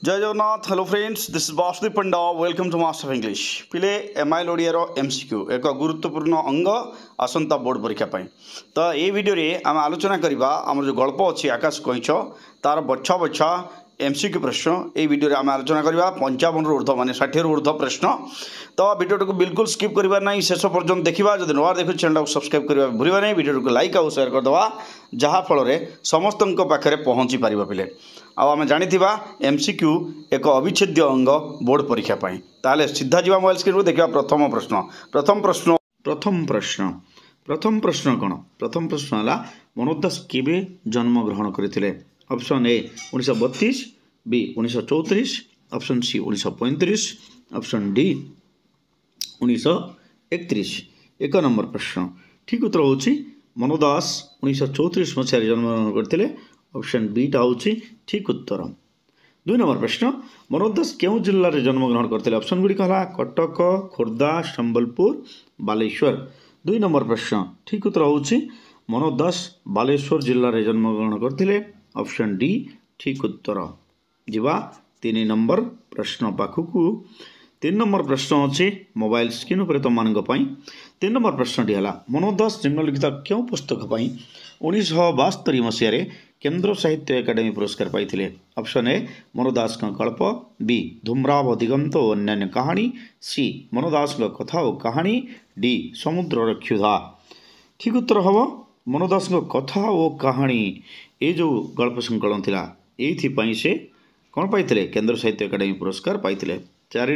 जय Jagannath hello friends this is Vasudev Panda welcome to master of English पिले MIL Odia MCQ एक गुरुत्वपूर्ण अंग आसंता बोर्ड परीक्षा पाई तो ये वीडियो रे आम आलोचना करबा हमर जो गल्प अछि आकाश कइछ तार बछा बछा एमसीक्यू प्रश्न ये वीडियो रे आम आलोचना करबा 55 रु ऊर्ध्व माने 60 रु ऊर्ध्व प्रश्न तो वीडियो को बिल्कुल स्किप करबा नहीं शेष पर्यंत देखा जब नवा देखो चैनल को सब्सक्राइब करबा भूलबा नहीं वीडियो को लाइक और शेयर कर दवा जहाँ फल समस्त पाखे पहुँची पार पिले आम जानी एमसीक्यू एक अविच्छेद्य अंग बोर्ड परीक्षा पाई ताले सीधा जीवा मोबाइल स्क्रीन को देखा प्रथम प्रश्न कौन प्रथम प्रश्न है मनोज केबे जन्म ग्रहण करते option A 1932 B 1934 option C 1935 option D 1931 एक नंबर प्रश्न ठीक उत्तर हूँ मनोदास 1934 मसीह जन्म ग्रहण करते ऑप्शन बी टा हूँ ठीक उत्तर। दुई नंबर प्रश्न मनोज दास केउं जिल्ला रे जन्म ग्रहण करते ऑप्शन गुड़ी कहला कटक खोर्धा संबलपुर बालेश्वर। दुई नंबर प्रश्न ठीक उत्तर हूँ मनोज दास बालेश्वर जिल्ला रे जन्म ग्रहण करते ऑप्शन डी ठीक उत्तर। जीवा तीन नंबर प्रश्न पाखक तीन नंबर प्रश्न अच्छे मोबाइल स्क्रीन पर तुम मानी तीन नंबर प्रश्नटी है मनोज दास निम्नलिखित क्यों पुस्तक 1972 मसीह केंद्र साहित्य एकाडेमी पुरस्कार पाई ऑप्शन ए मनोज दास गल्प बी धूम्राव दिगंत और अन्य कहानी सी मनोज दास कथा और कहानी डी समुद्र क्षुधा। ठीक उत्तर हम मनोज दास कथा और कहानी ये जो गल्प संकलन थिला ये से कौन पाई केंद्र साहित्य एकाडेमी पुरस्कार पाई। चार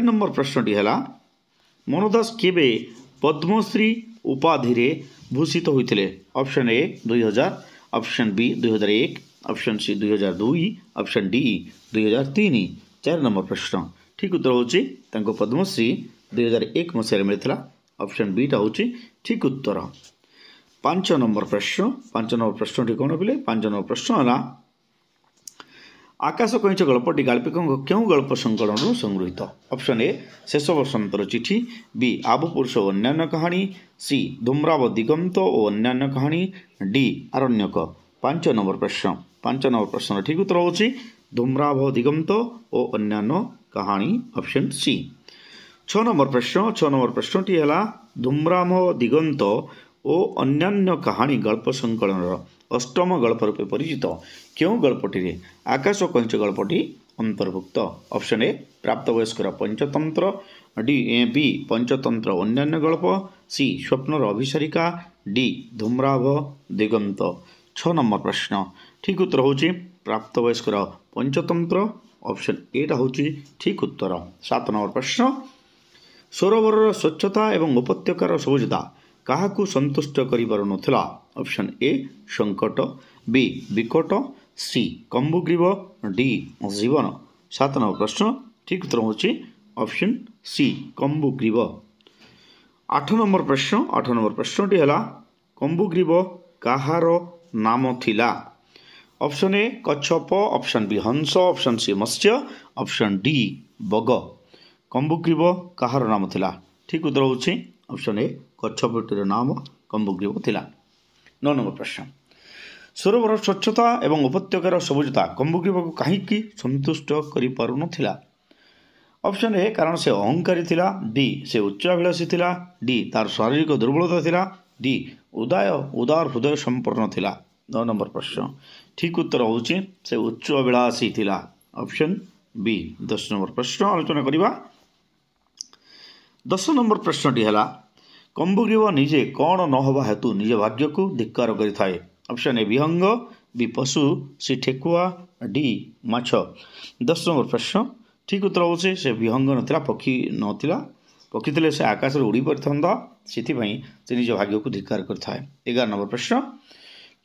नंबर प्रश्नटी है मनोज दास केबे पद्मश्री उपाधि रे भूषित होते option A 2000 option B 2001 option C 2002 option D 2003। चार नंबर प्रश्न ठीक उत्तर हूँ पद्मश्री 2001 मसीह मिलता ऑप्शन बी टा हूँ ठीक उत्तर। पांच नंबर प्रश्न टी कौन पिले पांच नंबर प्रश्न है आकाश कईच गल्पटी गाल्पिकों क्यों गल्प संकलन संगृहित ऑप्शन ए शेष बसंतर चिठी बी आबु पुरुष और अन्यान्य कहानी सी धूम्राव दिगंत और अन्यान्य कहानी डी आरण्यक। पांच नंबर प्रश्न ठीक उत्तर हूँ धूम्राव दिगंत और अन्यान्य कहानी ऑप्शन सी। छः नंबर प्रश्नटी है धूम्राव दिगंत और अन्यान्य कहानी गल्प संकलन अष्टम गल्प रूपे परिचित क्यों गल्पटी आकाश कईच गल्पटी अंतर्भुक्त ऑप्शन ए प्राप्तवयस्कर पंचतंत्र डी बी पंचतंत्र अन्यान्य गल्प सी स्वप्नर अभिसारिका डी धूम्राव दिगंत। 6 नंबर प्रश्न ठीक उत्तर हूँ प्राप्तवयस्कर पंचतंत्र ऑप्शन ए टा हूँ ठीक उत्तर। 7 नंबर प्रश्न सरोवर स्वच्छता एवं उपत्यकार सबुजता क्या संतुष्ट कर ऑप्शन ए संकट बी विकट सी कंबुग्रीव डी जीवन। 7 नंबर प्रश्न ठीक उत्तर हूँ ऑप्शन सी कंबुग्रीव। 8 नंबर प्रश्नटी है कंबुग्रीव कहार नाम थिला ऑप्शन ए कच्छप ऑप्शन बी हंस ऑप्शन सी मत्स्य ऑप्शन डी बग। कंबुग्रीव कहार नाम थिला ठीक उत्तर हूँ ऑप्शन ए कच्छपटीर नाम कंबुग्रीव थिला। 9 नंबर प्रश्न सरोवर स्वच्छता एवं उपत्यकार सबुजता कंबुग्रीव को कहीं संतुष्ट कर ऑप्शन ए कारण से अहंकारी थिला बी से उच्चाभिलाषी थिला डी तार शारीरिक दुर्बलता थिला डी उदार हृदय संपन्न थिला। 9 नंबर प्रश्न ठीक उत्तर हूँ से उच्च अभिलाषी थिला ऑप्शन बी। 10 नंबर प्रश्न आलोचना करवा 10 नंबर प्रश्नटी है कंबुग्रीव निजे कौन न हवा हेतु निज भाग्य को धिक्कार करिथाए ऑप्शन ए विहंग बी पशु सी ठेकुआ डी माछ। 10 नंबर प्रश्न ठीक उत्तर हूँ से विहंग नथिला पक्षी नथिला पक्षी थे से आकाश उड़ी पारिथंता से निज भाग्य को धिक्कार करिथाए। 11 नंबर प्रश्न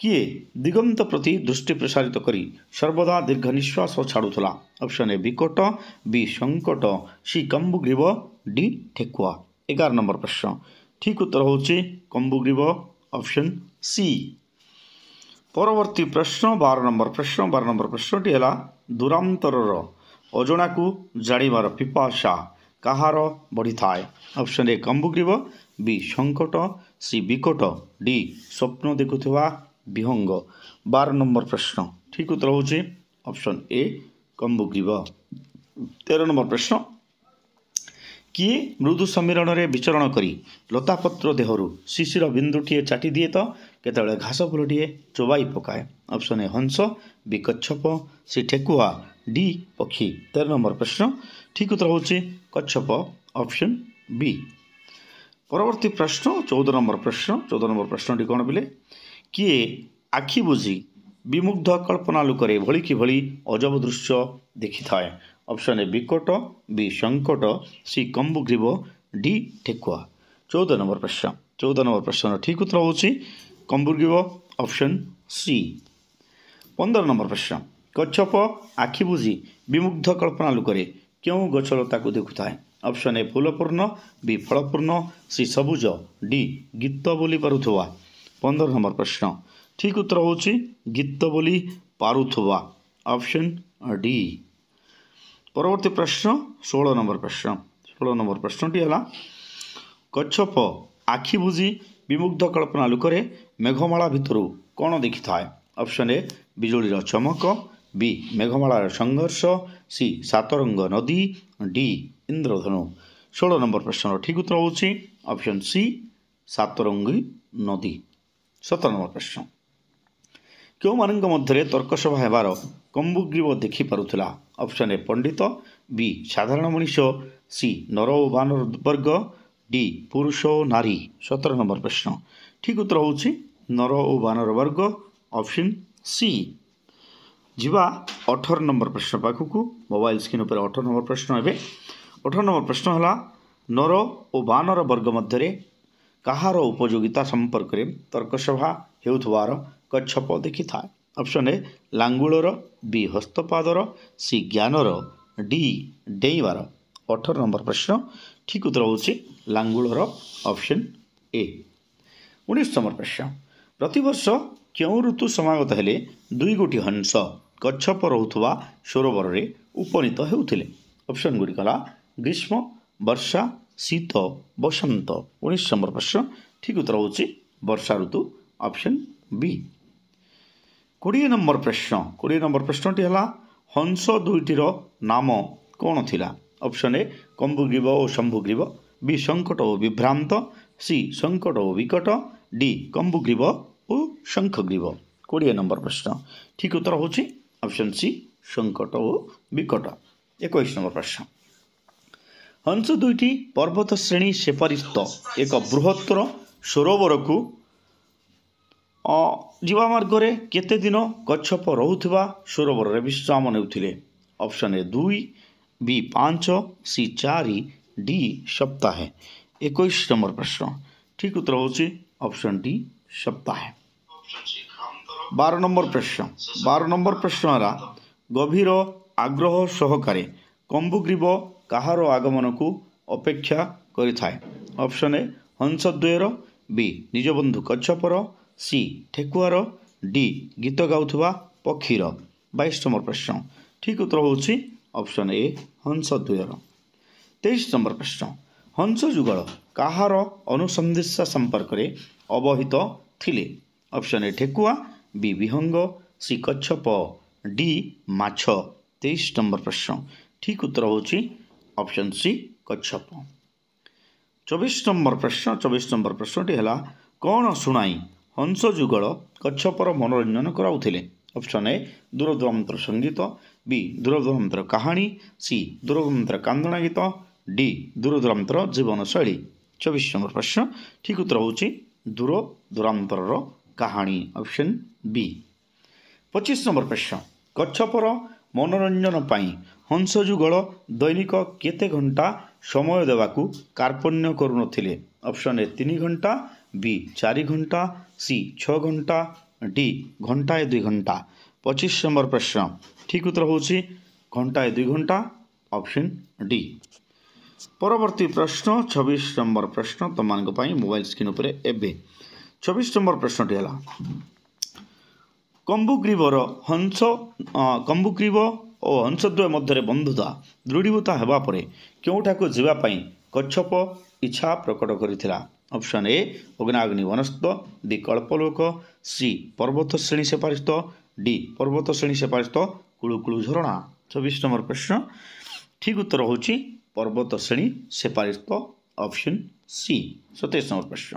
किए दिगंत प्रति दृष्टि प्रसारित करी सर्वदा दीर्घ निश्वास छाड़ूला ऑप्शन ए विकट बी संकट सी कंबुग्रीव डी ठेकुआ। 11 नंबर प्रश्न ठीक उत्तर हूँ कंबुग्रीव ऑप्शन सी। परवर्ती प्रश्न 12 नंबर प्रश्नटी है दूरांतर अजणा को जाणिबार पिपाशा कहार बढ़ी थाए ऑप्शन ए कंबुग्रीव बी संकट सी विकट डी स्वप्न देखुवा विहंग। 12 नंबर प्रश्न ठीक उत्तर हूँ ऑप्शन ए कंबुग्रीव। 13 नंबर प्रश्न किए मृदु सम्मिलन में विचरण करी लतापत्र देहरु शिशिर बिंदुटीए चाटी दिए तो केतବେଳେ घास फूलटीए चोबाई पकाए। ऑप्शन ए हंस, बी कच्छप, सी ठेकुआ, डी पक्षी। 13 नंबर प्रश्न ठीक उत्तर होची कच्छप, ऑप्शन बी। परवर्ती प्रश्न 14 नंबर प्रश्न। 14 नंबर प्रश्नटी कौन बोले किए आखि बुझी विमुग्ध कल्पना लुकरे भली कि भली अजब दृश्य देखि थाए। ऑप्शन ए बिकट, बी संकट, सी कंबुग्रीव, डी ठेकुआ। 14 नंबर प्रश्न। 14 नंबर प्रश्न ठीक उत्तर होची कंबुग्रीव, ऑप्शन सी। 15 नंबर प्रश्न कच्छप आखि बुझी विमुग्ध कल्पना लुकरे क्यों गछलता को देखुए। ऑप्शन ए फूलपूर्ण, बी फलपूर्ण, सी सबुज, डी गीत बोली पारुथुआ। 15 नंबर प्रश्न ठीक उत्तर होची गीत बोली पारुथुआ, ऑप्शन डी। परवर्ती प्रश्न 16 नंबर प्रश्न। 16 नंबर प्रश्नटी है कच्छप आखि बुझी विमुग्ध कल्पना लुकरे मेघमाला भितरु कौन देखि थाए। ऑप्शन ए बिजुलीर चमक, बी मेघमालार संघर्ष, सी सातरंग नदी, डी इंद्रधनु। 16 नंबर प्रश्न ठीक उत्तर होची ऑप्शन सी सातरंगी नदी। 17 नंबर प्रश्न क्यों मानक मध्य तर्कसभा हेबार कंबुग्रीव देखि पारुथला। ऑप्शन ए पंडित, बी साधारण मनीष, सी नर ओ बानर वर्ग, डी पुरुष ओ नारी। 17 नंबर प्रश्न ठीक उत्तर होची नर ओ बानर वर्ग, ऑप्शन सी। जीवा 18 नंबर प्रश्न पाखक मोबाइल स्क्रीन पर 18 नंबर प्रश्न है। 18 नंबर प्रश्न है नर ओ बानर वर्ग मध्य कहार उपयोगिता संपर्क में तर्कसभा हेउथवार कच्छप देखि थाए। ऑप्शन ए लांगुलर, बी हस्तपादर, सी ज्ञानर, डी डेईबार। 18 नंबर प्रश्न ठीक उत्तर होची लांगुलर, ऑप्शन ए। 19 नंबर प्रश्न प्रतिवर्ष क्यों ऋतु समागत हेले दुई गोटी हंस कच्छप रहुथुवा सरोवर रे उपनीत हेउथिले। ऑप्शन गुडी कला ग्रीष्म, वर्षा, शीत, बसंत। 19 नंबर प्रश्न ठीक उत्तर होची वर्षा ऋतु, ऑप्शन बी। 20 नंबर प्रश्न। 20 नंबर प्रश्नटी है हंस दुईटीर नाम कौन थिला। ऑप्शन ए कंबुग्रीव और शंभुग्रीव, बी संकट और विभ्रांत, सी संकट और विकट, डी कंबुग्रीव और शंखग्रीव। 20 नंबर प्रश्न ठीक उत्तर होची ऑप्शन सी संकट और विकट। 21 नंबर प्रश्न हंस दुईटी पर्वत श्रेणी सेपारित एक बृहत्तर सरोवर को जीवा मार्ग केते दिन कच्छप रहुथिबा सरोवर रे विश्राम नेउथिले। Option A 2, B 5, C 4, D सप्ताह। 21 नंबर प्रश्न ठीक उत्तर होची ऑप्शन डी सप्ताह। 12 नंबर प्रश्न। 12 नंबर प्रश्न है गभीर आग्रह सहकारे कंबुग्रीव कहार आगमन को अपेक्षा करिथाए। ऑप्शन ए हंसद्वयर, बी निज बंधु कच्छपर, सी ठेकुआर, डी गीत गाउथुवा पक्षीर। 22 नंबर प्रश्न ठीक उत्तर होची ऑप्शन ए हंसद्वयर। 23 नंबर प्रश्न हंस जुगल कहार अनुसंधित्सा संपर्क में अवहित थिले। ऑप्शन ए ठेकुआ, बी विहंग, सी कच्छप, डी माछ। 23 नंबर प्रश्न ठीक उत्तर होची ऑप्शन सी कच्छप। 24 नंबर प्रश्न। 24 नंबर प्रश्नटी है कौन शुणाई हंस जुगल कच्छपर मनोरंजन कराउथिले। ऑप्शन ए दूरदूरांतर संगीत, बी दूरदूरांतर कहानी, सी दूरदूरांतर कांदना गीत, डी दूरदूरांतर जीवन शैली। 24 नंबर प्रश्न ठीक उत्तर होची दूरदूरांतर कहानी, ऑप्शन बी। 25 नंबर प्रश्न कच्छपर मनोरंजन पाई हंस जुगल दैनिक केते घंटा समय देवाकू कार्पण्य करुनथिले। ऑप्शन ए 3 घंटा, बी 4 घंटा, सी 6 घंटा, डी घंटाए 2 घंटा। 25 नंबर प्रश्न ठीक उत्तर होची घंटाए 2 घंटा, ऑप्शन डी। परवर्ती प्रश्न 26 नंबर प्रश्न तुम मोबाइल स्क्रीन उपर एबे 26 नंबर प्रश्नटी है कंबुग्रीवर हंस कंबुग्रीव और हंसद्वय मध्य बंधुता दृढ़ीभूता होगा क्योंठाक जावाई कच्छप इच्छा प्रकट करिथिला। ऑप्शन ए अग्नाग्नि वनस्थ, बी कल्पलोक, सी पर्वत श्रेणी सेपारित, डी पर्वत श्रेणी सेपारित कुळुकुळु झरणा। 24 नंबर प्रश्न ठीक उत्तर होची पर्वत श्रेणी सेपारित ऑप्शन सी। 27 नंबर प्रश्न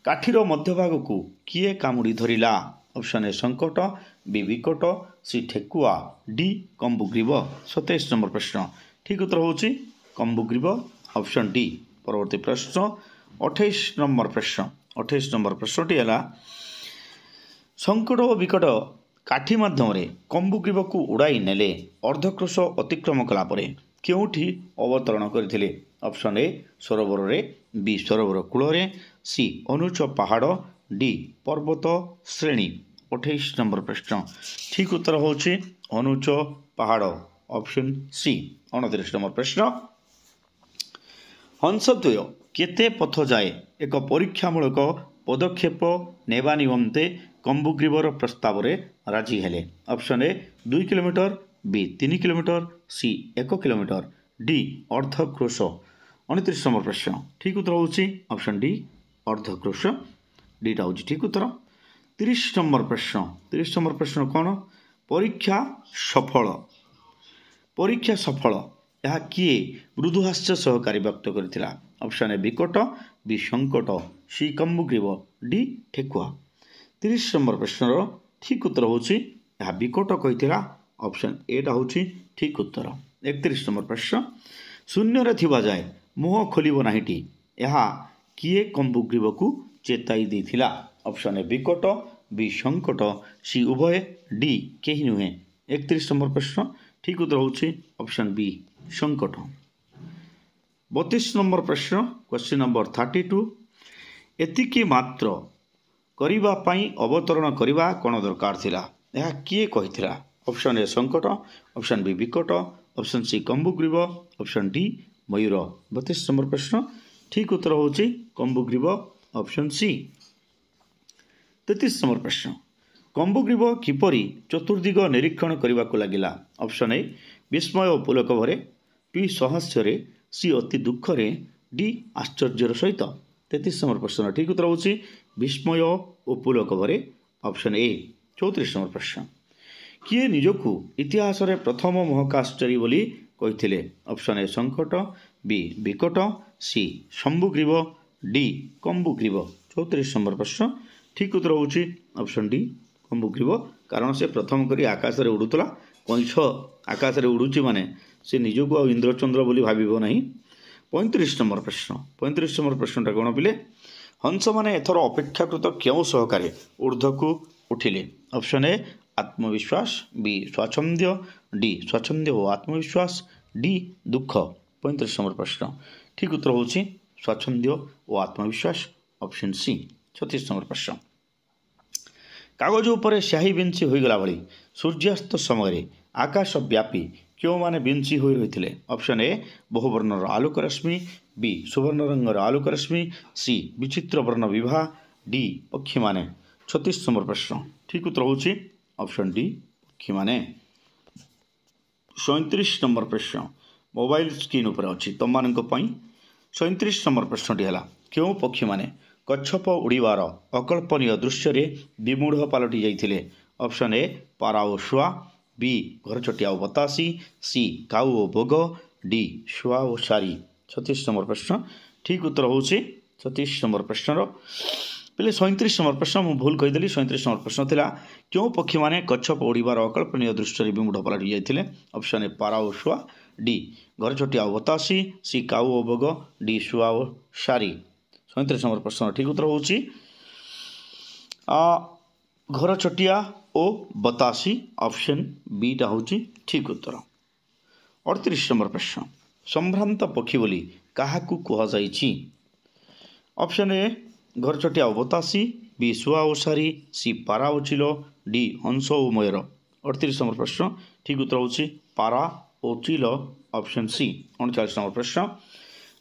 काठीर मध्यभाग को किए कामुड़ी धरिला ऑप्शन ए संकट बी विकट सी ठेकुआ डी कंबुग्रीव। 27 नंबर प्रश्न ठीक उत्तर होची कंबुग्रीव ऑप्शन डी। परवर्ती प्रश्न 28 नंबर प्रश्न 28 नंबर प्रश्नटी है संकट और विकट काठी माध्यम कंबुग्रीव को उड़ाई नेले अर्धक्रोश अतिक्रम कलापर केउठी अवतरण करथिले ऑप्शन ए सरोवर रे बी सरोवर कूल सी अनुच पहाड़ डी पर्वत श्रेणी। 28 नंबर प्रश्न ठीक उत्तर होची अनुच पहाड़ ऑप्शन सी। 29 नंबर प्रश्न हंसद्वय केते पथ जाए एक परीक्षामूलक पदक्षेप नेबा निमंते कंबुग्रीवर प्रस्ताव रे राजी हेले option A 2 kilometre B 3 kilometre C 1 kilometre D अर्धक्रोश। 29 नंबर प्रश्न ठीक उत्तर होची ऑप्शन डी अर्धक्रोश डीटा होची ठीक उत्तर। 30 नंबर प्रश्न कौन परीक्षा सफल यह किए मृदुहास्य सहकारी व्यक्त करथिला ऑप्शन ए विकट बी संकट सी कंबुग्रीव डी ठेकुआ। 30 नंबर प्रश्न ठीक उत्तर होची यह विकट कहिथिला ऑप्शन एटा होची ठीक उत्तर। 31 नंबर प्रश्न शून्य रे थिबा जाए मुह खोलिबो नाहीटी यह किए कंबुग्रीव को चेताई देथिला ऑप्शन ए विकट बी संकट सी उभय डी केही नुहे। 31 नंबर प्रश्न ठीक उत्तर होची ऑप्शन बी संकट। 32 नंबर प्रश्न क्वेश्चन नंबर 32 एतिकी मात्र करिबा पई अवतरण करिबा कोन दरकार थिला यह किए कहिथिला ऑप्शन ए संकट ऑप्शन बी विकट ऑप्शन सी कंबुग्रीव ऑप्शन डी मयूर। 32 नंबर प्रश्न ठीक उत्तर होची कंबुग्रीव ऑप्शन सी। 33 नंबर प्रश्न कंबुग्रीव किपरि चतुर्दिग निरीक्षण करने को लगिला ऑप्शन ए विस्मय और पुलक भरे बी सहस्य सी अति दुखरे डी आश्चर्यर सहित। 33 नंबर प्रश्न ठीक उत्तर होची विस्मय और पुलक भरे ऑप्शन ए। 34 नंबर प्रश्न किए निजकू इतिहास रे प्रथम महाकाशचारी बोली कहिथिले ऑप्शन ए संकट बी विकट सी शंभुग्रीव डी कंबुग्रीव। 34 नंबर प्रश्न ठीक उत्तर होची ऑप्शन डी कंबुग्रीव कारण से प्रथम करी आकाश रे उड़ुतला कंछ आकाश रे उड़ुची माने से निजकू आ इंद्रचंद्र बोली भाबिबो नाही। 35 नंबर प्रश्नटा कौन पिले हंस माने एथर अपेक्षाकृत क्यों सहकारी ऊर्ध्वकू उठिले ऑप्शन ए आत्मविश्वास बी स्वाच्छंद्य डी स्वाच्छंद्य और आत्मविश्वास डी दुख। 35 नंबर प्रश्न ठीक उत्तर होची स्वाच्छंद्य और आत्मविश्वास ऑप्शन सी। 36 नंबर प्रश्न कागज उपर स्याही बिंची होगला भली सूर्यास्त समय आकाश व्यापी क्यों माने बिंची हो रही option A बहुवर्णर Alok Rashmi B सुवर्ण रंगर आलोक रश्मि सी विचित्र वर्ण विवाह डी पक्षी माने। 36 नंबर प्रश्न ठीक उत्तर होची ऑप्शन डी पक्षी माने। 37 नंबर प्रश्न मोबाइल स्क्रीन उपर अच्छी तुम मान 37 नंबर प्रश्नटी है क्यों पक्षी माने कच्छप उड़ीबार अकल्पनीय दृश्य रे विमूढ़ पलटि जाइथिले ऑप्शन ए पारा और शुआ बी घरचटिया और बतासी सी काऊ और बोग डी शुआ और सारी। 36 नंबर प्रश्न ठीक उत्तर होची 36 नंबर प्रश्नर पहले 37 नंबर प्रश्न मुझे भूल कहीदेली। 37 नंबर प्रश्न थिला क्यों पक्षी माने कच्छप उड़ीबार अकल्पनीय दृश्य रे विमूढ़ पलटि जाइथिले ऑप्शन ए पारा और शुआ डी घरचटिया और बतासी सी काऊ और बोग डी शुआ और सारी। 37 नंबर प्रश्न ठीक उत्तर होची घर चटिया ओ बतासी ऑप्शन बी टा होची ठीक उत्तर। 38 नंबर प्रश्न संभ्रांत पक्षी बोली काहाकू कुहा जाइछि ऑप्शन ए घर चटिया ओ बतासी बी शुआ ओ सारी सी पारा ओ चिलो डी हंस ओ मयूर। 38 नंबर प्रश्न ठीक उत्तर होची पारा ओ चिलो ऑप्शन सी। 39 नंबर प्रश्न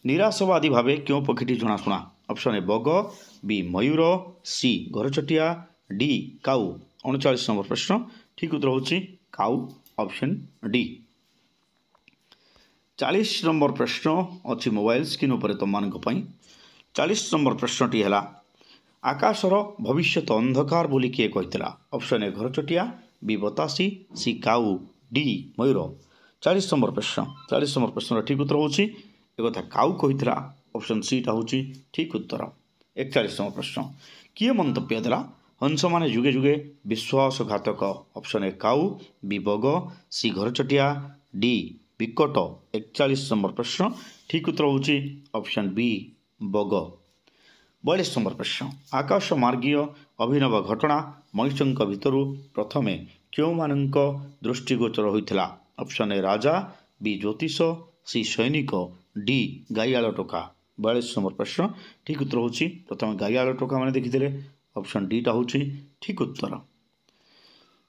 निराशवादी भावे क्यों पक्षीटी जनाशुना ऑप्शन ए बग बी मयूर सी घरचटिया डी काऊ। 39 नंबर प्रश्न ठीक उत्तर होची काऊ ऑप्शन डी। 40 नंबर प्रश्न अच्छी मोबाइल स्क्रीन उपर तुम मान 40 नंबर प्रश्नटी है आकाशर भविष्यत अंधकार बोली किए कही ऑप्शन ए घरचटिया बी बतासी सी काऊ डी मयूर। 40 नंबर प्रश्न 40 नंबर प्रश्न ठीक उत्तर होची एक कथा काऊ कहितला ऑप्शन सी टा होची ठीक उत्तर। 41 नंबर प्रश्न किए मंतव्य देला हंस माने जुगे जुगे विश्वासघातक ऑप्शन ए काऊ बी बग सी घरचटिया डी विकट। 41 नंबर प्रश्न ठीक उत्तर होची ऑप्शन बी बग। 42 नंबर प्रश्न आकाश मार्गीय अभिनव घटना मनुष्य भितर प्रथमे क्यों मानक दृष्टिगोचर होता ऑप्शन ए राजा बी ज्योतिष सी सैनिक डी गाइयाल टोका। 42 नंबर प्रश्न ठीक उत्तर होची प्रथम गाइयाल टोका मैंने देखी ऑप्शन डी टा होची ठीक उत्तर।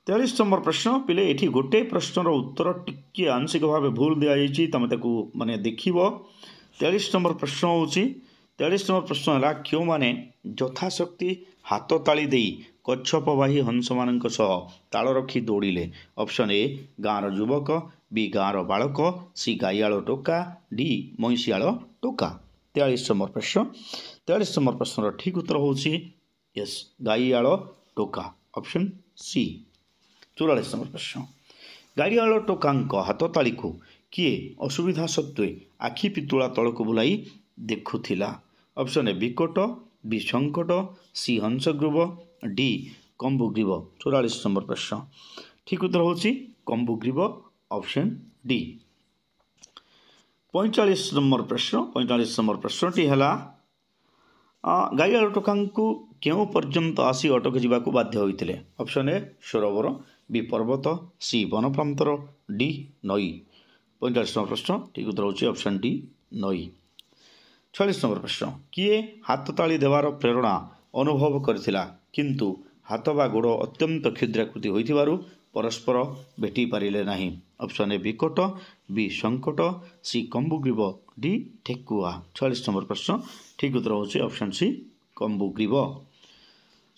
43 नंबर प्रश्न पिले ये गोटे प्रश्नर उत्तर टिके आंशिक भाव भूल दि तुम माने देख। 43 नंबर प्रश्न होची 43 नंबर प्रश्न है क्यों माने यथाशक्ति हाथ ताली दे कच्छपवाही हंस मान ताल रखी दौड़िले ऑप्शन ए गाँवर युवक बी गाँवर बालक सी गाइयाल टोका डी महिषियाल टोका। 43 नंबर प्रश्न 43 नंबर प्रश्न ठीक उत्तर होची यस गाइयाल टोका ऑप्शन सी। 44 नंबर प्रश्न गाइयाल टोका हाथ ताली को किए असुविधा सत्वे आखि पितुला तल को बुलाई देखुला ऑप्शन ए विकट बी संकट सी हंसग्रीव डी कंबुग्रीव। 44 नंबर प्रश्न ठीक उत्तर होची कंबुग्रीव ऑप्शन डी। 45 नंबर प्रश्न 45 नंबर प्रश्नटी है गाइयाल टोका क्यों पर्यंत आसी अटक जावाक बाध्य होते ऑप्शन ए सरोवर बी पर्वत सी वन प्रांतर डी नई। 45 नंबर प्रश्न ठीक उत्तर होची ऑप्शन डी नई। 46 नंबर प्रश्न किए हाथ ताली देवार प्रेरणा अनुभव करथिला किंतु हाथ बा गोड़ अत्यंत क्षुद्राकृति होइथिबारु परस्पर भेटी पारिले नाही ऑप्शन ए विकट बी संकट सी कंबुग्रीव डी ठेकुआ। 46 नंबर प्रश्न ठीक उत्तर होची ऑप्शन सी कंबुग्रीव।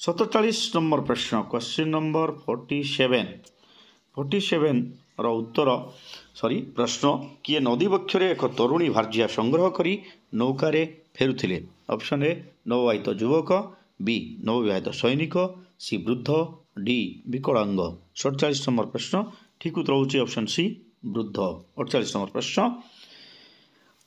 47 नंबर प्रश्न क्वेश्चन नंबर 47 रो उत्तर प्रश्न किए नदी बक्षरे एक तरुणी भार्जिया संग्रह करी नौकारे फेरुथिले ऑप्शन ए नवविवाहित युवक बी नवविवाहित सैनिक सी वृद्ध डी विकलांग। 47 नंबर प्रश्न ठीक उत्तर होची ऑप्शन सी वृद्ध। 48 नंबर प्रश्न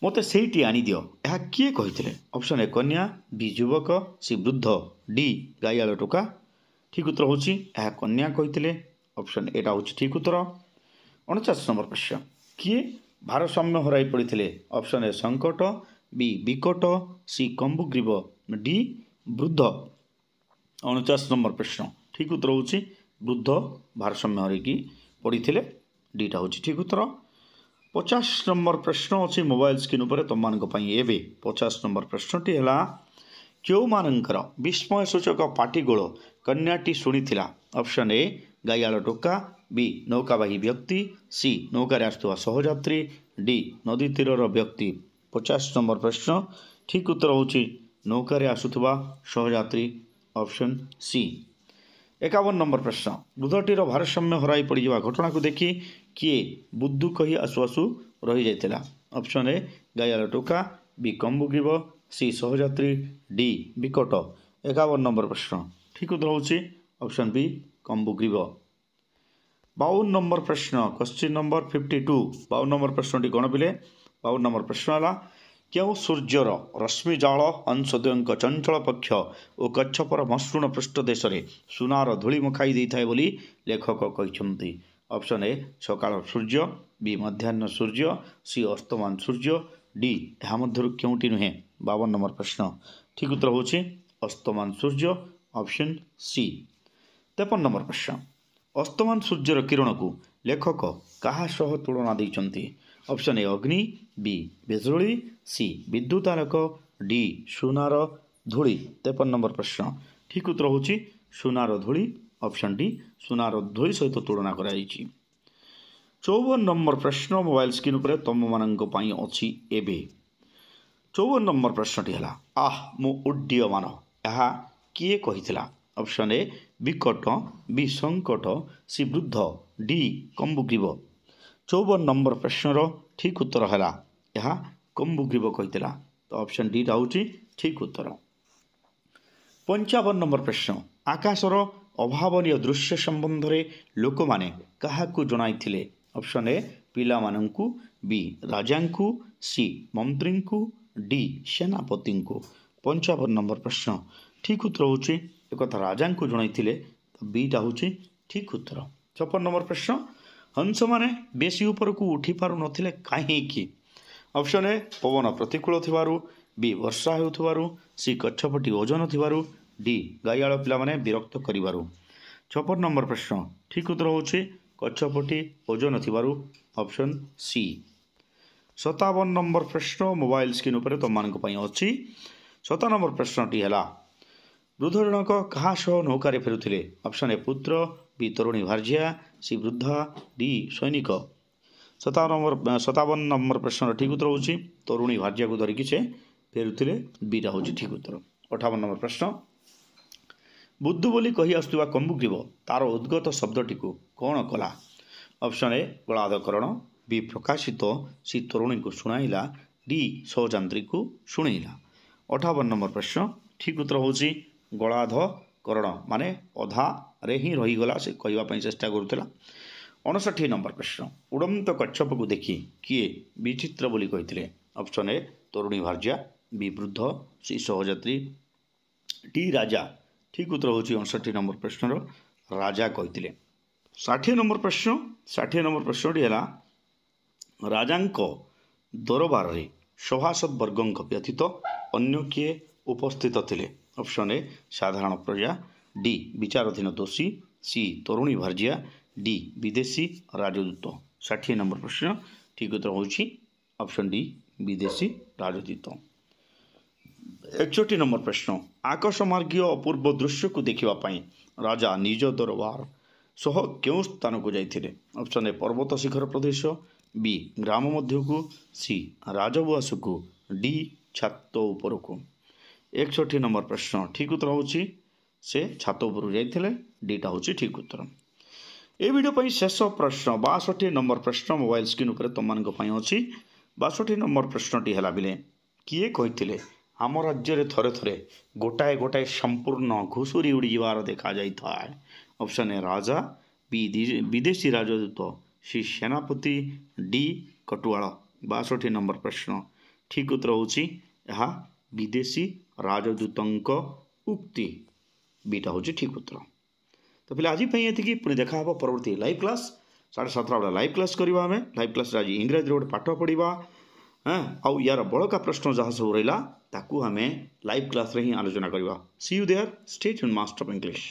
मते सेठी आनी दियो यह किए कहिथिले ऑप्शन ए कन्या बी युवक सी वृद्ध डी गाइयाल टोका। ठीक उत्तर होची यह कन्या कहिथिले ऑप्शन एटा होची ठीक उत्तर। 49 नंबर प्रश्न किए भारसाम्य हराई पड़ते ऑप्शन ए संकट बी विकट सी कंबुग्रीव डी वृद्ध। 49 नंबर प्रश्न ठीक उत्तर होची वृद्ध भारसाम्य हरैकी पड़ते डीटा होची ठीक उत्तर। 50 नंबर प्रश्न अच्छी मोबाइल स्क्रीन उपर तुम मान 50 नंबर प्रश्नटी है क्यों मानकर विस्मय सूचक पाटिगोल कन्याटी शुणीथिला ऑप्शन ए गाइयाल टोका बी नौकावाही व्यक्ति सी नौकार आसुवा सहयात्री डी नदी तीरर व्यक्ति। 50 नंबर प्रश्न ठीक उत्तर होची नौकार आसुवा सहयात्री ऑप्शन सी। 51 नंबर प्रश्न बुधटीर भारसाम्य हराई पड़ घटना को देखी किए बुद्धू कही आसु आसु रही जाता ऑप्शन ए गाइयाल टोका बी कंबुग्रीव सी सहयात्री डी विकट। 51 नंबर प्रश्न ठीक उत्तर होची ऑप्शन बी कंबुग्रीव। 52 नंबर प्रश्न क्वेश्चन नंबर 52 52 नंबर प्रश्नटी कौन पिले 52 नंबर प्रश्न है क्यों सूर्यर रश्मि जाल अंशोदय चंचल पक्ष और कच्छपर मसृण पृष्ठदेश सुनार धूली मुखाई दे था बोली लेखक कहते ऑप्शन ए सकाल सूर्य बी मध्याह्न सूर्य सी अस्तमान सूर्य डी यह मध्य क्योंटी नुहे। 52 नंबर प्रश्न ठीक उत्तर होची अस्तमान सूर्य ऑप्शन सी। 53 नंबर प्रश्न अस्तमान सूर्यर किरण को लेखक कहा सह तुलना देइचंती ऑप्शन ए अग्नि बी बिजुली सी विद्युत आलोक डी सुनार धूली। 53 नंबर प्रश्न ठीक उत्तर होची सुनार धूली ऑप्शन डी सुनार धूली सहित तुलना कराई। 54 नंबर प्रश्न मोबाइल स्क्रीन पर तुम मान अच्छी एबे 54 नंबर प्रश्नटी है आह मो उड्डीयमान यह किए कहिथिला ऑप्शन ए विकट बी संकट सी वृद्ध डी कंबुग्रीव। 54 नंबर प्रश्नर ठीक उत्तर है यह कंबुग्रीव कहिथिला तो ऑप्शन डी होची ठीक उत्तर। 55 नंबर प्रश्न आकाशर अभावनीय दृश्य संबंध में लोक माने काहाकू जणाइथिले ऑप्शन ए पिलामानंकु, बी राजांकु, सी मंत्रींकु, डी सेनापति को। 55 नंबर प्रश्न ठीक उत्तर होची एक कथा राजांकु जणाइथिले तो बीटा होची ठीक उत्तर। 56 नंबर प्रश्न हंस माने बेसी ऊपर को उठी पारु नथिले काहेकि। ऑप्शन ए पवन प्रतिकूल थिबारु, बी वर्षा हेउथिबारु, सी कच्छपटी ओजन थिबारु, डी गायाळ पिला माने विरक्त करिबारु। 56 नंबर प्रश्न ठीक उत्तर होची कच्छपटी ओजन थिबारु, ऑप्शन सी। 57 नंबर प्रश्न मोबाइल स्क्रीन उपर तुम मानक पई अछि। 57 नंबर प्रश्नटी है वृद्ध जनक क्या सह नौकार फेरुथिले। ऑप्शन ए पुत्र, बी तरुणी भार्जिया, सी वृद्धा, डी सैनिक। 57 नंबर प्रश्न ठीक उत्तर होची तरुणी भार्जिया को धरिकी से फेरुथिले, बीटा होची ठीक उत्तर। 58 नंबर प्रश्न बुद्धू बोली कही आसुवा कंबुग्रीव तार उद्गत शब्दटी को कौन कला। ऑप्शन ए गलाधकरण, बी प्रकाशित, सी तरुणी को शुणाइला, डी सहजात्री को शुणेला। 58 नंबर प्रश्न ठीक उत्तर होची गलाधकरण माने अधा रे ही रहीगला से कहवाई चेष्टा करूला। 59 नंबर प्रश्न उड़ंत कच्छप को देखी किए विचित्र बोली कही। ऑप्शन ए तरुणी भार्जिया, बी वृद्ध, सी सहजात्री, डी राजा। ठीक उत्तर होची 59 नंबर प्रश्न राजा कही। 60 नंबर प्रश्नटी है राजांक दरबार रे सभासद वर्गंक व्यतीत अन्य किए उपस्थित थिले। ऑप्शन ए साधारण प्रजा, डी विचाराधीन दोषी, सी तरुणी भार्जिया, डी विदेशी राजदूत। 60 नंबर प्रश्न ठीक उत्तर होची ऑप्शन डी विदेशी राजदूत। 61 नंबर प्रश्न आकाशमार्गीय अपूर्व दृश्य को देखापी राजा निज दरबार सह क्यों स्थान को जाइथिले। ऑप्शन ए पर्वत शिखर प्रदेश, बी ग्राम मध्य को, सी राजवास को, डी छात उपर को। 61 नंबर प्रश्न ठीक उत्तर होची से छात उपर जाइथिले, डीटा होची ठीक उत्तर। ए वीडियो पई शेष प्रश्न 62 नंबर प्रश्न मोबाइल स्क्रीन उपर तुम मानक पई अछि। 62 नंबर प्रश्नटी है बिले किए कही आम राज्य रे थरे थरे गोटाए गोटाए संपूर्ण घुसुरी उड़ी जीवार देखा जाता है। ऑप्शन ए राजा, बी विदेशी राजदूत, सी सेनापति, डी कटुआल। 62 नंबर प्रश्न ठीक उत्तर होची यह विदेशी राजदूतंक उक्ति, बीटा होची ठीक उत्तर। तो पिला आज ये पुणी देखा हे परवर्ती लाइव क्लास 7:30 बेला लाइव क्लास करवा आम लाइव क्लास आज इंग्राजी गोटे पाठ पढ़ा। हाँ आउ यार बड़का प्रश्न जहाँ सब रहा ताकू आम लाइव क्लास रे ही आलोचना करवा। See you there, stay tuned master of English.